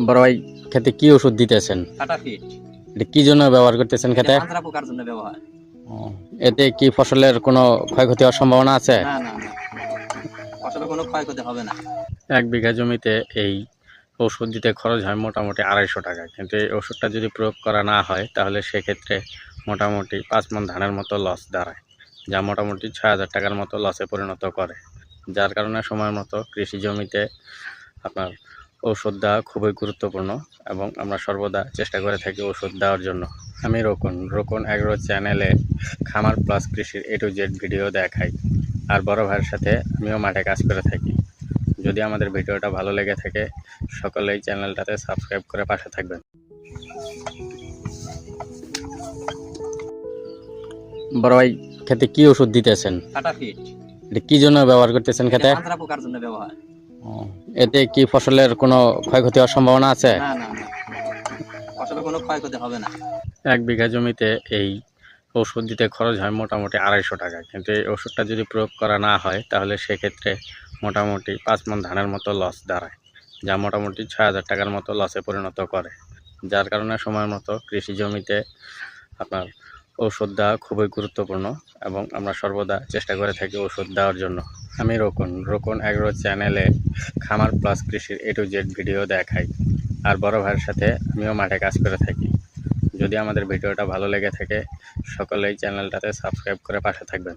বড় ভাই, খেতে কি ওষুধ দিতেছেন? কাটাফিট এটা কি জন্য ব্যবহার করতেছেন খেতে? আন্ধ্রা পোকার জন্য ব্যবহার। ও, এতে কি ফসলের কোনো ক্ষয়ক্ষতি হওয়ার সম্ভাবনা আছে? না না না, ফসলের কোনো ক্ষয়ক্ষতি হবে না। 1 বিঘা জমিতে এই ওষুধ দিতে খরচ হয় মোটামুটি 250 টাকা, কিন্তু এই ওষুধটা যদি প্রয়োগ করা না হয় তাহলে সেক্ষেত্রে মোটামুটি 5 মণ ধানের মতো লস দাঁড়ায়, যা মোটামুটি 6000 টাকার মতো লসে পরিণত করে। যার কারণে সময় মতো কৃষি জমিতে আপনার ওষুধ দেওয়া খুবই গুরুত্বপূর্ণ এবং আমরা সর্বদা চেষ্টা করে থাকি ওষুধ দেওয়ার জন্য। আমি রোকন অ্যাগ্রো চ্যানেলে খামার প্লাস কৃষির A to Z ভিডিও দেখাই, আর বড় ভাইয়ের সাথে আমিও মাঠে কাজ করে থাকি। যদি আমাদের ভিডিওটা ভালো লেগে থাকে সকলেই চ্যানেলটাতে সাবস্ক্রাইব করে পাশে থাকবেন। বড় ভাই, খেতে কি ওষুধ দিতেছেন? কাটাফিট এটা কি জন্য ব্যবহার করতেছেন খেতে? আন্ধ্রা পোকার জন্য ব্যবহার। ও, এতে কি ফসলের কোনো ক্ষয়ক্ষতি হওয়ার সম্ভাবনা আছে? না না না, ফসলের কোনো ক্ষয়ক্ষতি হবে না। 1 বিঘা জমিতে এই ওষুধ দিতে খরচ হয় মোটামুটি 250 টাকা, কিন্তু এই ওষুধটা যদি প্রয়োগ করা না হয় তাহলে সেক্ষেত্রে মোটামুটি 5 মণ ধানের মতো লস দাঁড়ায়, যা মোটামুটি 6000 টাকার মতো লসে পরিণত করে। যার কারণে সময় মতো কৃষি জমিতে আপনার ওষুধ দেওয়া খুবই গুরুত্বপূর্ণ এবং আমরা সর্বদা চেষ্টা করে থাকি ওষুধ দেওয়ার জন্য। আমি রোকন অ্যাগ্রো চ্যানেলে খামার প্লাস কৃষির A to Z ভিডিও দেখাই, আর বড় ভাইয়ের সাথে আমিও মাঠে কাজ করে থাকি। যদি আমাদের ভিডিওটা ভালো লেগে থাকে সকলেই চ্যানেলটাতে সাবস্ক্রাইব করে পাশে থাকবেন।